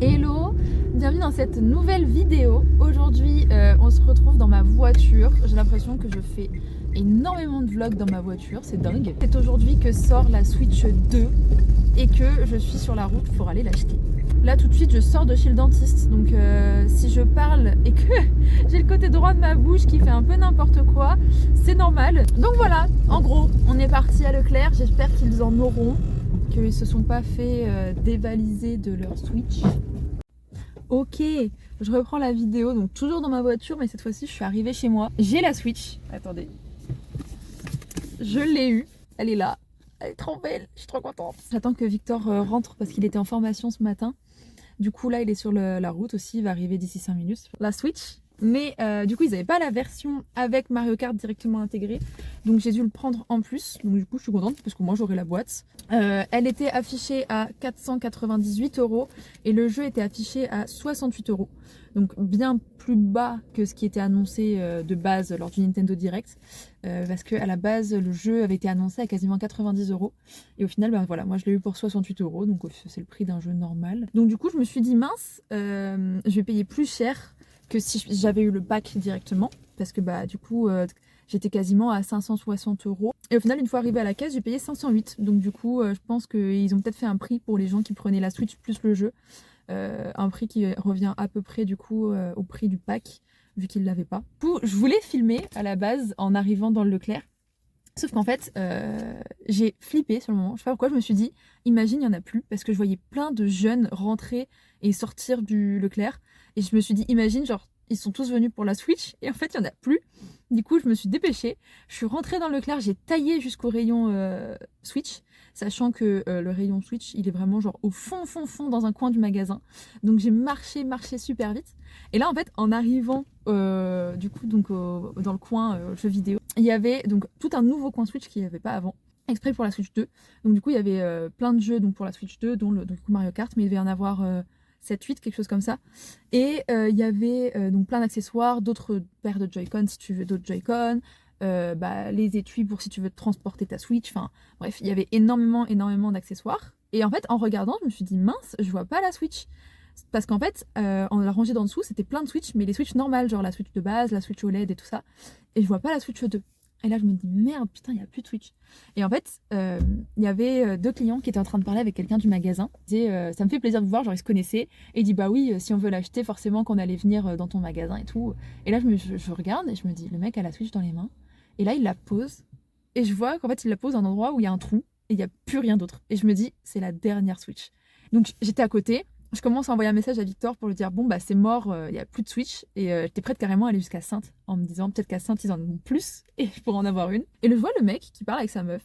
Hello, bienvenue dans cette nouvelle vidéo. Aujourd'hui, on se retrouve dans ma voiture. J'ai l'impression que je fais énormément de vlogs dans ma voiture, c'est dingue. C'est aujourd'hui que sort la Switch 2 et que je suis sur la route pour aller l'acheter. Là tout de suite je sors de chez le dentiste, donc si je parle et que j'ai le côté droit de ma bouche qui fait un peu n'importe quoi, c'est normal. Donc voilà, en gros, on est parti à Leclerc, j'espère qu'ils en auront, qu'ils se sont pas fait dévaliser de leur Switch. Ok, je reprends la vidéo, donc toujours dans ma voiture, mais cette fois-ci je suis arrivée chez moi. J'ai la Switch, attendez, je l'ai eue, elle est là, elle est trop belle, je suis trop contente. J'attends que Victor rentre parce qu'il était en formation ce matin. Du coup là il est sur la route aussi, il va arriver d'ici 5 minutes. La Switch, mais du coup ils n'avaient pas la version avec Mario Kart directement intégrée, donc j'ai dû le prendre en plus, donc du coup je suis contente parce que moi j'aurai la boîte. Elle était affichée à 498 € et le jeu était affiché à 68 €, donc bien plus bas que ce qui était annoncé de base lors du Nintendo Direct, parce que à la base le jeu avait été annoncé à quasiment 90 € et au final ben voilà, moi je l'ai eu pour 68 €, donc c'est le prix d'un jeu normal. Donc du coup je me suis dit mince, je vais payer plus cher que si j'avais eu le pack directement, parce que bah du coup j'étais quasiment à 560 €. Et au final, une fois arrivé à la caisse, j'ai payé 508. Donc du coup, je pense qu'ils ont peut-être fait un prix pour les gens qui prenaient la Switch plus le jeu. Un prix qui revient à peu près du coup au prix du pack, vu qu'ils ne l'avaient pas. Du coup, je voulais filmer à la base en arrivant dans le Leclerc. Sauf qu'en fait, j'ai flippé sur le moment. Je sais pas pourquoi, je me suis dit, imagine, il n'y en a plus. Parce que je voyais plein de jeunes rentrer et sortir du Leclerc. Et je me suis dit, imagine, genre, ils sont tous venus pour la Switch. Et en fait, il n'y en a plus. Du coup, je me suis dépêchée. Je suis rentrée dans le Leclerc, j'ai taillé jusqu'au rayon Switch. Sachant que le rayon Switch, il est vraiment genre au fond, dans un coin du magasin. Donc j'ai marché super vite. Et là, en fait, en arrivant du coup, donc, dans le coin jeux vidéo, il y avait donc tout un nouveau coin Switch qu'il n'y avait pas avant, exprès pour la Switch 2. Donc du coup, il y avait plein de jeux donc, pour la Switch 2, dont du coup, Mario Kart, mais il devait y en avoir 7-8, quelque chose comme ça. Et il y avait donc plein d'accessoires, d'autres paires de Joy-Con si tu veux d'autres Joy-Con, les étuis pour si tu veux transporter ta Switch, enfin bref, il y avait énormément d'accessoires. Et en fait, en regardant, je me suis dit, mince, je vois pas la Switch. Parce qu'en fait, on l'a rangé d'en dessous, c'était plein de Switch, mais les Switch normales, genre la Switch de base, la Switch OLED et tout ça. Et je vois pas la Switch 2. Et là, je me dis, merde, putain, il n'y a plus de Switch. Et en fait, il y avait deux clients qui étaient en train de parler avec quelqu'un du magasin. Ils disaient, ça me fait plaisir de vous voir, genre ils se connaissaient. Et il dit, bah oui, si on veut l'acheter, forcément qu'on allait venir dans ton magasin et tout. Et là, je regarde et je me dis, le mec a la Switch dans les mains. Et là, il la pose. Et je vois qu'en fait, il la pose à un endroit où il y a un trou. Et il n'y a plus rien d'autre. Et je me dis, c'est la dernière Switch. Donc j'étais à côté. Je commence à envoyer un message à Victor pour lui dire bon bah c'est mort, il n'y a plus de Switch, et j'étais prête carrément à aller jusqu'à Sainte en me disant peut-être qu'à Sainte ils en ont plus et je pourrais en avoir une. Et je vois le mec qui parle avec sa meuf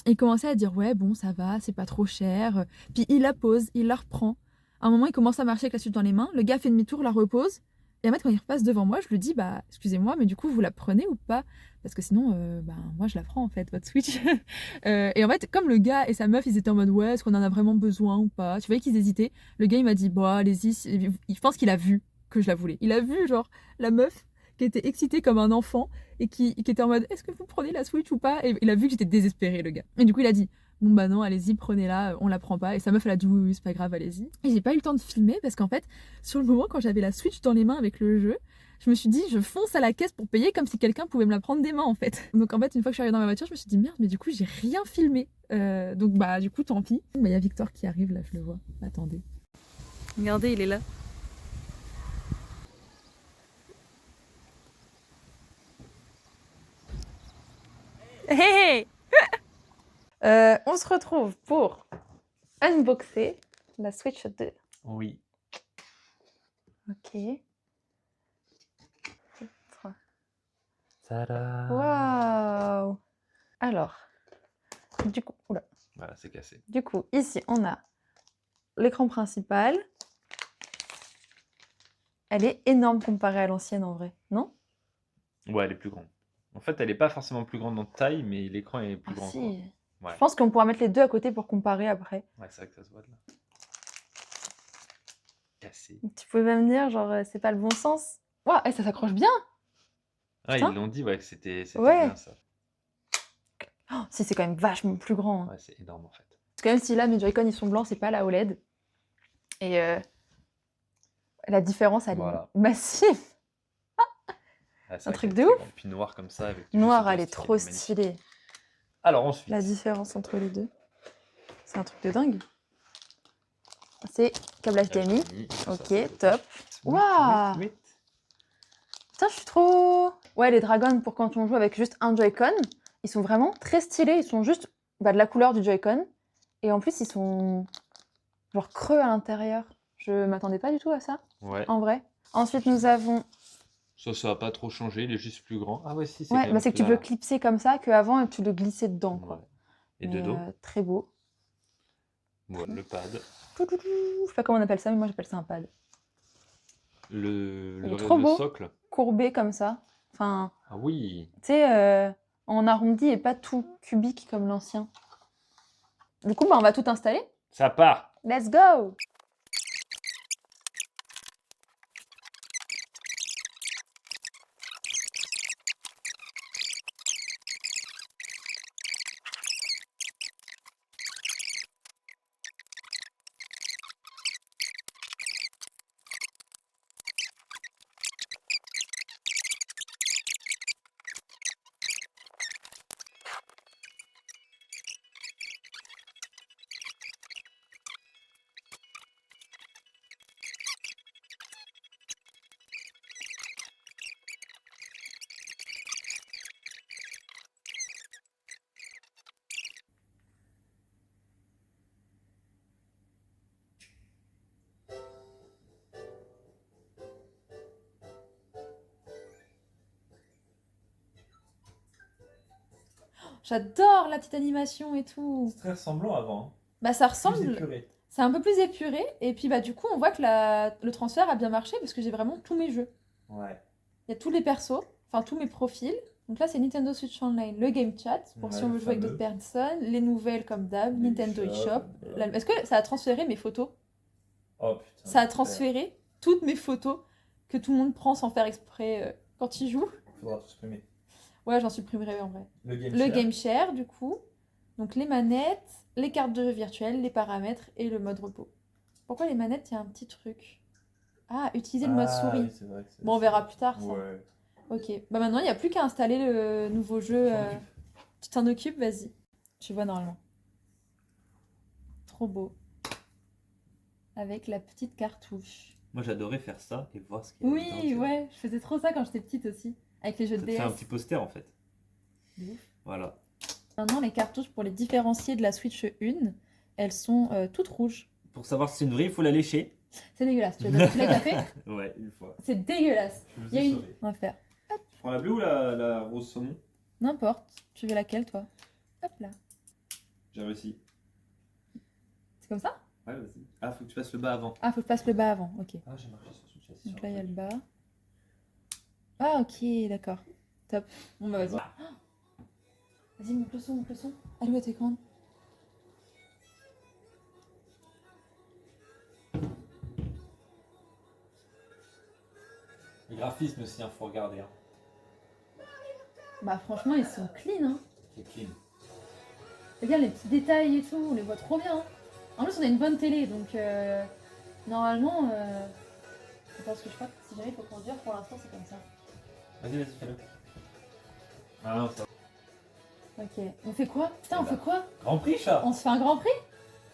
et il commençait à dire ouais bon ça va, c'est pas trop cher, puis il la pose, il la reprend. À un moment il commence à marcher avec la Switch dans les mains, le gars fait demi-tour, la repose, et en fait quand il repasse devant moi je lui dis bah excusez-moi mais du coup vous la prenez ou pas, parce que sinon moi je la prends en fait votre Switch. Et en fait comme le gars et sa meuf ils étaient en mode ouais est-ce qu'on en a vraiment besoin ou pas, tu voyais qu'ils hésitaient. Le gars il m'a dit bah allez-y, je pense qu'il a vu que je la voulais, il a vu genre la meuf qui était excitée comme un enfant et qui était en mode est-ce que vous prenez la Switch ou pas, et il a vu que j'étais désespérée le gars, et du coup il a dit bon bah non allez-y prenez-la, on la prend pas, et sa meuf elle a dit oui c'est pas grave allez-y. Et j'ai pas eu le temps de filmer parce qu'en fait sur le moment quand j'avais la Switch dans les mains avec le jeu, je me suis dit je fonce à la caisse pour payer comme si quelqu'un pouvait me la prendre des mains en fait. Donc en fait une fois que je suis arrivée dans ma voiture je me suis dit merde mais du coup j'ai rien filmé, donc bah du coup tant pis. Bah, y a Victor qui arrive là, je le vois, attendez, regardez il est là. Hey, on se retrouve pour unboxer la Switch 2. Oui. Ok. Tada. Waouh. Alors, du coup, oula. Voilà, c'est cassé. Du coup, ici, on a l'écran principal. Elle est énorme comparée à l'ancienne en vrai, non? Ouais, elle est plus grande. En fait, elle est pas forcément plus grande en taille, mais l'écran est plus Ah grand, quoi. si. Ouais. Je pense qu'on pourra mettre les deux à côté pour comparer après. Ouais, c'est vrai que ça se voit de là. Cassé. Tu pouvais même dire, genre, c'est pas le bon sens. Waouh, ça s'accroche bien. Ah, ils Putain. l'ont dit, ouais, que c'était Ouais. bien ça. Oh, si, c'est quand même vachement plus grand, hein. Ouais, c'est énorme en fait. Parce que même si là, mes Joy-Con, ils sont blancs, c'est pas la OLED. Et La différence, elle Voilà. est massive. Ah, c'est Un vrai truc qu'elle de est très ouf. grande. Puis noir comme ça, avec Noir, juste elle le est plastique, trop elle est magnifique. stylée. Alors ensuite, La différence entre les deux, c'est un truc de dingue. C'est câble HDMI. Ok, top. Waouh. Putain, je suis trop... Ouais, les dragons, pour quand on joue avec juste un Joy-Con, ils sont vraiment très stylés. Ils sont juste de la couleur du Joy-Con. Et en plus, ils sont genre creux à l'intérieur. Je m'attendais pas du tout à ça, Ouais. en vrai. Ensuite, nous avons... Ça va pas trop changer, il est juste plus grand. Ah ouais, si, c'est Ouais, quand même c'est que tu plat, peux là. clipser comme ça, qu'avant, tu le glissais dedans, quoi. Ouais. Et Mais, de dos, très beau. ouais, le pad. Je sais pas comment on appelle ça, mais moi, j'appelle ça un pad. Il est trop Le beau. socle. Courbé comme ça. Enfin, Ah oui. tu sais, en arrondi et pas tout cubique comme l'ancien. Du coup, bah, on va tout installer. Ça part. Let's go! J'adore la petite animation et tout. C'est très ressemblant avant. Bah, ça Plus ressemble. épuré. C'est un peu plus épuré. Et puis, bah, du coup, on voit que le transfert a bien marché parce que j'ai vraiment tous mes jeux. Ouais. Il y a tous les persos, enfin tous mes profils. Donc là, c'est Nintendo Switch Online, le Game Chat, pour si on veut jouer avec d'autres personnes, les nouvelles comme d'hab, Nintendo eShop. Est-ce que ça a transféré mes photos? Oh putain. Ça a transféré toutes mes photos que tout le monde prend sans faire exprès quand il joue. Faudra tout supprimer. Ouais, j'en supprimerai en vrai. Le Le Game Share, du coup. Donc les manettes, les cartes de jeu virtuelles, les paramètres et le mode repos. Pourquoi les manettes, il y a un petit truc? Ah, utiliser le mode souris. Oui, c'est vrai que Bon, on verra plus tard ça. Ouais. Ok, bah maintenant il n'y a plus qu'à installer le nouveau jeu. Tu t'en occupes, vas-y. Tu vois normalement. Trop beau. Avec la petite cartouche. Moi j'adorais faire ça et voir ce qu'il y a dedans, tu Oui, sais. ouais, je faisais trop ça quand j'étais petite aussi. Avec les jeux de Ça te fait un DS. petit poster en fait. De ouf. Voilà. Maintenant, les cartouches pour les différencier de la Switch 1, elles sont toutes rouges. Pour savoir si c'est une vraie, il faut la lécher. C'est dégueulasse. Tu l'as déjà fait? Ouais, une fois. C'est dégueulasse. Je vous Il y a ai une... sauvé. On va faire. Tu prends la bleue ou la rose saumon? N'importe. Tu veux laquelle, toi? Hop là. J'ai réussi. C'est comme ça? Ouais, vas-y. Ah, faut que tu passes le bas avant. Ah, faut que je passe le bas avant. Ok. Ah, j'ai marché sur Switch. Donc là, il y a le bas. Ah, ok, d'accord. Top. Bon, bah, vas-y. Voilà. Vas-y, monte le son, monte le son. Elle où est écran? Le graphisme aussi, il faut regarder. Hein. Bah, franchement, ils sont clean, hein. C'est clean. Regarde les petits détails et tout, on les voit trop bien. Hein. En plus, on a une bonne télé, donc normalement, je pense que je crois que si jamais il faut conduire, pour l'instant, c'est comme ça. Vas-y, fais-le. Ah non, ça va. Ok. On fait quoi? Putain, on Là. fait quoi? Grand prix, chat. On se fait un grand prix?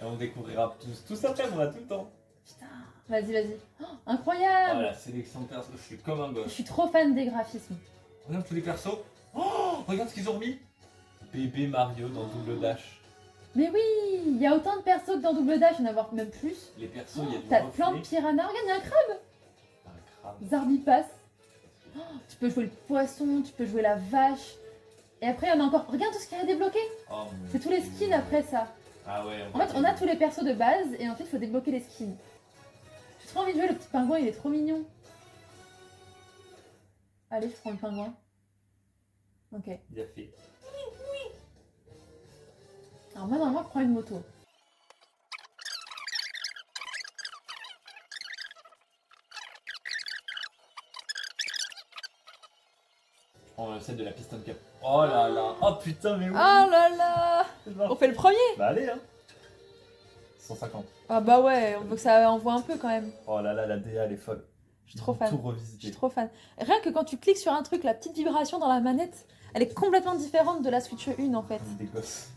Et on découvrira tout ça après, on a tout le temps. Putain, vas-y, vas-y. Oh, incroyable! Oh, la sélection de persos, je suis comme un Je gosse. suis trop fan des graphismes. Regarde tous les persos. Oh, regarde ce qu'ils ont mis. Bébé Mario dans Double Dash. Mais oui, il y a autant de persos que dans Double Dash, il y en a voire même plus. Les persos, il y a du T'as reflet. plein de piranhas. Regarde, il y a un crabe. Un crabe. Zarbipas. Oh, tu peux jouer le poisson, tu peux jouer la vache. Et après, il y en a encore. Regarde tout ce qu'il y a à débloquer. Oh, mon C'est tous les Dieu. skins après ça. Ah ouais. En fait, on a tous les persos de base et ensuite, il faut débloquer les skins. J'ai trop envie de jouer le petit pingouin, il est trop mignon. Allez, je prends le pingouin. Ok. Il a fait. Alors moi, normalement, je prends une moto. Je prends celle de la piston cap. Oh là là. Oh putain, mais oui. Oh là là! On fait le premier! Bah allez, hein. 150. Ah bah ouais, on veut que ça envoie un peu quand même. Oh là là, la DA elle est folle. Je suis trop fan. Tout Je revisité. suis trop fan. Rien que quand tu cliques sur un truc, la petite vibration dans la manette, elle est complètement différente de la Switch 1 en fait. Comme des gosses.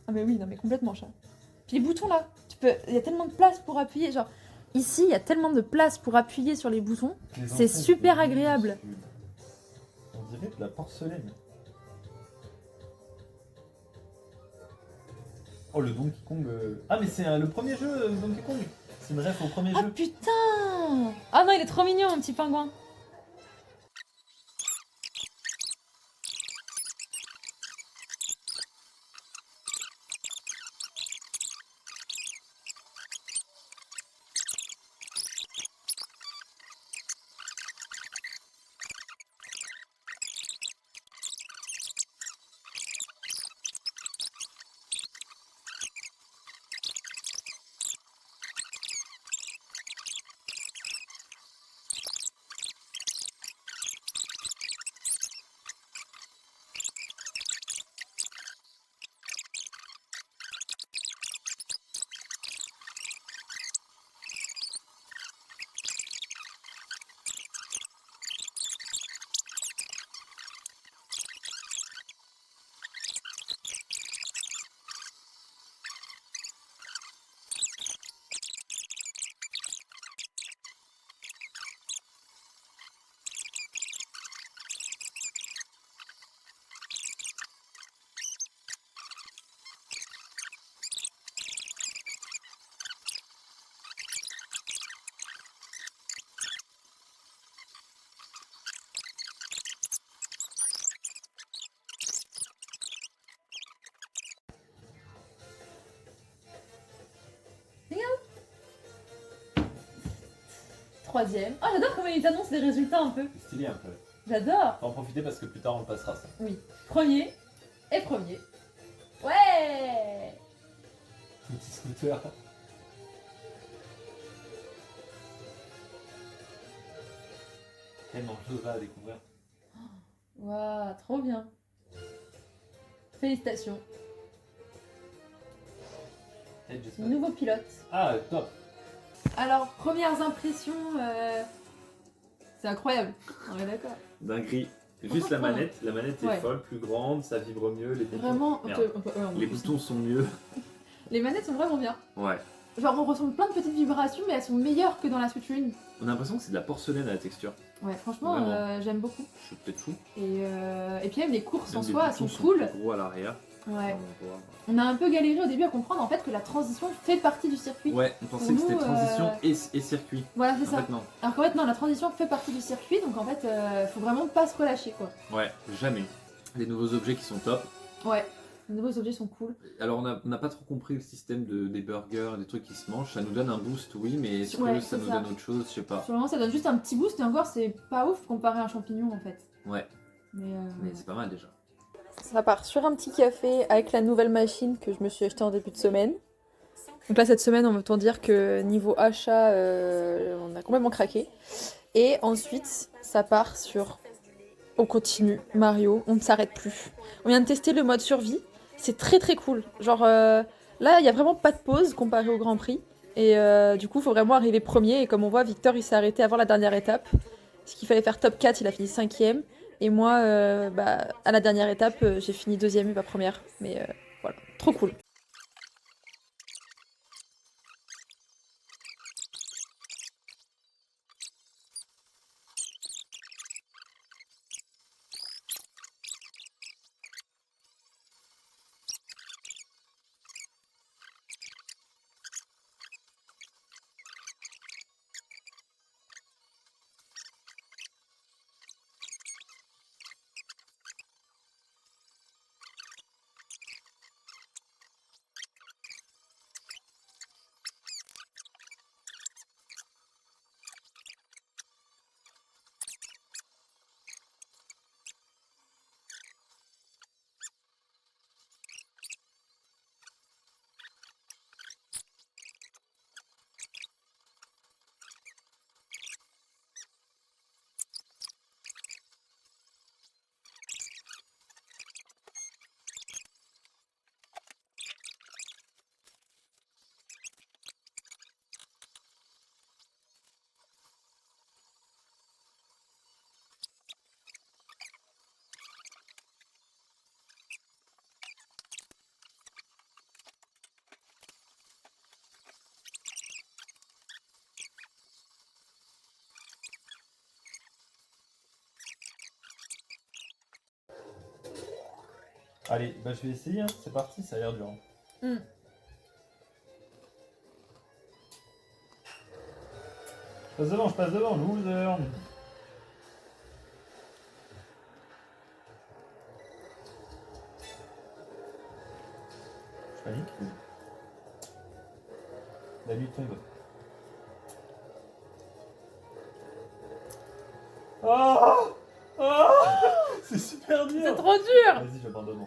Ah mais oui, non mais complètement chat. Puis les boutons là, il y a tellement de place pour appuyer, genre ici il y a tellement de place pour appuyer sur les boutons, Les c'est enfants, super c'est agréable. minuscule. On dirait de la porcelaine. Oh le Donkey Kong. Ah mais c'est le premier jeu Donkey Kong. C'est une ref au premier Ah jeu. putain! Ah non, il est trop mignon mon petit pingouin. Troisième. Oh j'adore comment ils annoncent les résultats un peu. C'est stylé un peu. J'adore. Faut en profiter parce que plus tard on le passera ça. Oui. Premier et premier. Ouais. Petit scooter. Tellement de choses à découvrir. Waouh, trop bien. Félicitations. Hey, j'espère. Nouveau pilote. Ah top. Alors, premières impressions, c'est incroyable. On est d'accord. Dinguerie. Juste la manette est Ouais. folle, plus grande, ça vibre mieux, les boutons. Vraiment, Merde. on Les peut- boutons sont mieux. Les manettes sont vraiment bien. Ouais. Genre, on ressent plein de petites vibrations, mais elles sont meilleures que dans la Switch 1. On a l'impression que c'est de la porcelaine à la texture. Ouais, franchement, Vraiment. j'aime beaucoup. Je suis peut-être fou. Et puis même les courses en Même les soi, elles boutons sont cool. plus gros à l'arrière. Ouais. On voit. On a un peu galéré au début à comprendre en fait que la transition fait partie du circuit. Ouais, on pensait Pour que c'était nous, transition et circuit. Voilà, c'est En ça. fait, non. Alors qu'en fait, non, la transition fait partie du circuit, donc en fait, faut vraiment pas se relâcher quoi. Ouais, jamais. Les nouveaux objets qui sont top. Ouais, les nouveaux objets sont cool. Alors, on n'a pas trop compris le système des burgers, des trucs qui se mangent. Ça nous donne un boost, oui, mais est-ce Ouais, que ça c'est nous ça. donne autre chose? Je sais pas. Sur le moment, ça donne juste un petit boost et encore, c'est pas ouf comparé à un champignon en fait. Ouais, Mais, mais c'est pas mal déjà. Ça part sur un petit café avec la nouvelle machine que je me suis achetée en début de semaine. Donc là, cette semaine, on va autant dire que niveau achat, on a complètement craqué. Et ensuite, ça part sur... On continue, Mario, on ne s'arrête plus. On vient de tester le mode survie. C'est très très cool. Genre, là, il n'y a vraiment pas de pause comparé au Grand Prix. Et du coup, il faut vraiment arriver premier. Et comme on voit, Victor, il s'est arrêté avant la dernière étape. Ce qu'il fallait faire top 4, il a fini 5ème. Et moi, à la dernière étape, j'ai fini 2ème et pas première. Mais voilà, trop cool. Allez, bah je vais essayer, hein. C'est parti, ça a l'air dur. Mm. Je passe devant, loser. Je panique. La nuit tombe. Ah, ah, c'est super dur. C'est trop dur. Vas-y, j'abandonne.